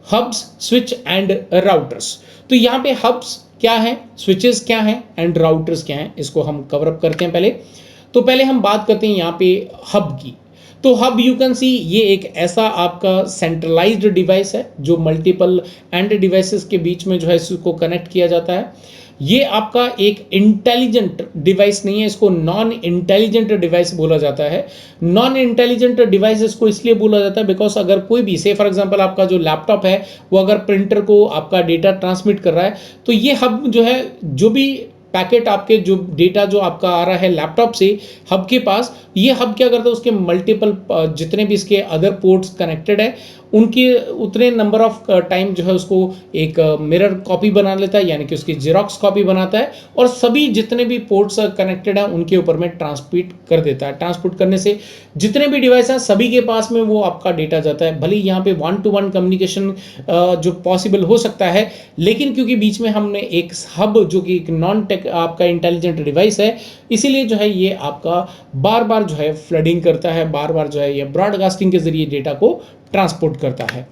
Hubs, switch and routers. तो यहाँ पे हब्स क्या है, स्विचेस क्या है एंड राउटर्स क्या है, इसको हम कवर अप करते हैं पहले। तो पहले हम बात करते हैं यहाँ पे हब की। तो हब यू कैन सी ये एक ऐसा आपका सेंट्रलाइज्ड डिवाइस है जो मल्टीपल एंड डिवाइसेस के बीच में जो है इसको कनेक्ट किया जाता है। ये आपका एक इंटेलिजेंट डिवाइस नहीं है, इसको नॉन इंटेलिजेंट डिवाइस बोला जाता है। नॉन इंटेलिजेंट डिवाइस इसको इसलिए बोला जाता है बिकॉज अगर कोई भी से फॉर एग्जांपल आपका जो लैपटॉप है वो अगर प्रिंटर को आपका डेटा ट्रांसमिट कर रहा है, तो ये हब जो है जो भी पैकेट आपके जो डेटा जो आपका आ रहा है लैपटॉप से हब के पास, ये हब क्या करता है उसके मल्टीपल जितने भी इसके अदर पोर्ट्स कनेक्टेड है उनके उतने नंबर ऑफ टाइम जो है उसको एक मिरर कॉपी बना लेता है, यानी कि उसकी जेरोक्स कॉपी बनाता है और सभी जितने भी पोर्ट्स कनेक्टेड हैं उनके ऊपर में ट्रांसमिट कर देता है। ट्रांसमिट करने से जितने भी डिवाइस हैं सभी के पास में वो आपका डेटा जाता है। भले यहाँ पे 1-to-1 कम्युनिकेशन जो पॉसिबल हो सकता है, लेकिन क्योंकि बीच में हमने एक हब जो कि एक नॉन टेक आपका इंटेलिजेंट डिवाइस है, इसीलिए जो है ये आपका बार बार जो है फ्लडिंग करता है, बार बार जो है ये ब्रॉडकास्टिंग के जरिए डेटा को ट्रांसपोर्ट करता है।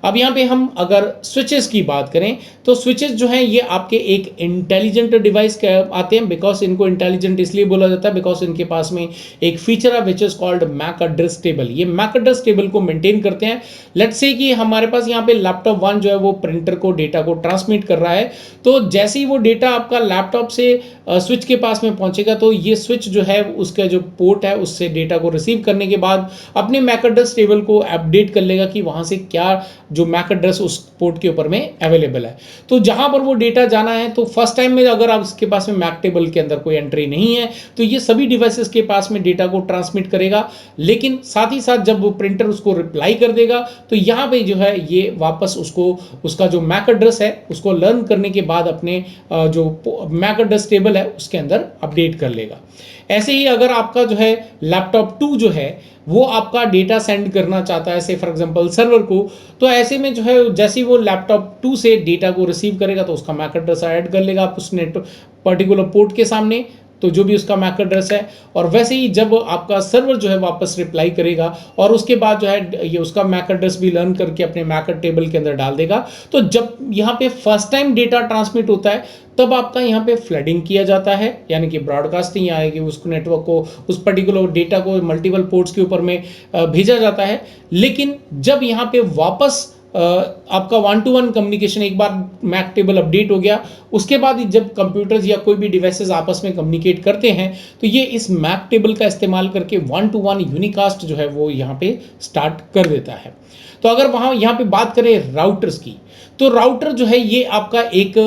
अब यहाँ पे हम अगर स्विचेस की बात करें तो स्विचेस जो हैं ये आपके एक इंटेलिजेंट डिवाइस के आते हैं। बिकॉज इनको इंटेलिजेंट इसलिए बोला जाता है बिकॉज इनके पास में एक फीचर है which is called MAC address table. ये मैक एड्रेस टेबल को मेंटेन करते हैं। लेट्स से कि हमारे पास यहाँ पे लैपटॉप 1 जो है वो प्रिंटर को डेटा को ट्रांसमिट कर रहा है, तो जैसे ही वो डेटा आपका लैपटॉप से स्विच के पास में पहुंचेगा तो ये स्विच जो है उसका जो पोर्ट है उससे डेटा को रिसीव करने के बाद अपने मैक एड्रेस टेबल को अपडेट कर लेगा कि वहां से क्या जो मैक एड्रेस उस पोर्ट के ऊपर में अवेलेबल है। तो जहां पर वो डेटा जाना है, तो फर्स्ट टाइम में अगर आप उसके पास में मैक टेबल के अंदर कोई एंट्री नहीं है तो ये सभी डिवाइसेस के पास में डेटा को ट्रांसमिट करेगा, लेकिन साथ ही साथ जब वो प्रिंटर उसको रिप्लाई कर देगा तो यहाँ पे जो है ये वापस उसको उसका जो मैक एड्रेस है उसको लर्न करने के बाद अपने जो मैक एड्रेस टेबल है उसके अंदर अपडेट कर लेगा। ऐसे ही अगर आपका जो है लैपटॉप 2 जो है वो आपका डेटा सेंड करना चाहता है से फॉर एग्जांपल सर्वर को, तो ऐसे में जो है जैसे ही वो लैपटॉप 2 से डेटा को रिसीव करेगा तो उसका मैक एड्रेस ऐड कर लेगा आप उस नेटवर्क पर्टिकुलर पोर्ट के सामने, तो जो भी उसका मैक एड्रेस है। और वैसे ही जब आपका सर्वर जो है वापस रिप्लाई करेगा और उसके बाद जो है ये उसका मैक एड्रेस भी लर्न करके अपने मैक टेबल के अंदर डाल देगा। तो जब यहाँ पे फर्स्ट टाइम डेटा ट्रांसमिट होता है तब आपका यहाँ पे फ्लडिंग किया जाता है, यानी कि ब्रॉडकास्टिंग आएगी, उसको नेटवर्क को उस पर्टिकुलर डेटा को मल्टीपल पोर्ट्स के ऊपर में भेजा जाता है। लेकिन जब यहाँ पे वापस आपका 1-to-1 कम्युनिकेशन एक बार मैक टेबल अपडेट हो गया, उसके बाद जब कंप्यूटर्स या कोई भी डिवाइसेस आपस में कम्युनिकेट करते हैं तो ये इस मैक टेबल का इस्तेमाल करके 1-to-1 यूनिकास्ट जो है वो यहाँ पे स्टार्ट कर देता है। तो अगर वहाँ यहाँ पे बात करें राउटर्स की, तो राउटर जो है ये आपका एक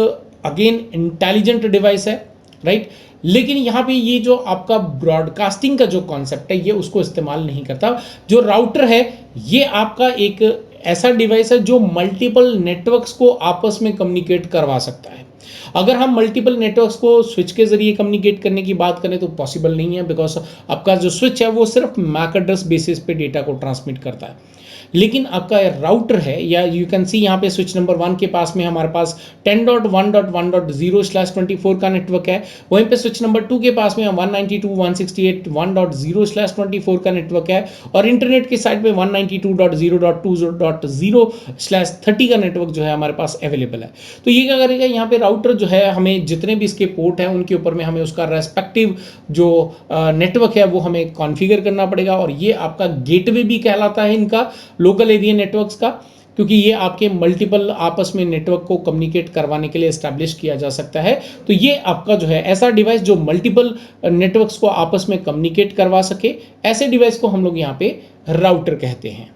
अगेन इंटेलिजेंट डिवाइस है, राइट। लेकिन यहाँ पे ये जो आपका ब्रॉडकास्टिंग का जो कॉन्सेप्ट है ये उसको इस्तेमाल नहीं करता। जो राउटर है ये आपका एक ऐसा डिवाइस है जो मल्टीपल नेटवर्क्स को आपस में कम्युनिकेट करवा सकता है। अगर हम मल्टीपल नेटवर्क्स को स्विच के जरिए कम्युनिकेट करने की बात करें तो पॉसिबल नहीं है, बिकॉज आपका जो स्विच है वो सिर्फ मैक एड्रेस बेसिस पे डेटा को ट्रांसमिट करता है। लेकिन आपका राउटर है, या यू कैन सी यहाँ पे स्विच नंबर 1 के पास में हमारे पास 10.1.1.0/24 का नेटवर्क है, वहीं पे स्विच नंबर 2 के पास में 192.168.1.0/24 का नेटवर्क है, और इंटरनेट की साइड पे 192.0.2.0/30 का नेटवर्क जो है हमारे पास अवेलेबल है। तो ये क्या करेगा, यहाँ पे राउटर जो है हमें जितने भी इसके पोर्ट हैं उनके ऊपर में हमें उसका रेस्पेक्टिव जो नेटवर्क है वो हमें कॉन्फ़िगर करना पड़ेगा, और ये आपका गेटवे भी कहलाता है इनका लोकल एरिया नेटवर्क्स का, क्योंकि ये आपके मल्टीपल आपस में नेटवर्क को कम्युनिकेट करवाने के लिए एस्टैब्लिश किया जा सकता है। तो ये आपका जो है ऐसा डिवाइस जो मल्टीपल नेटवर्क्स को आपस में कम्युनिकेट करवा सके, ऐसे डिवाइस को हम लोग यहाँ पे राउटर कहते हैं।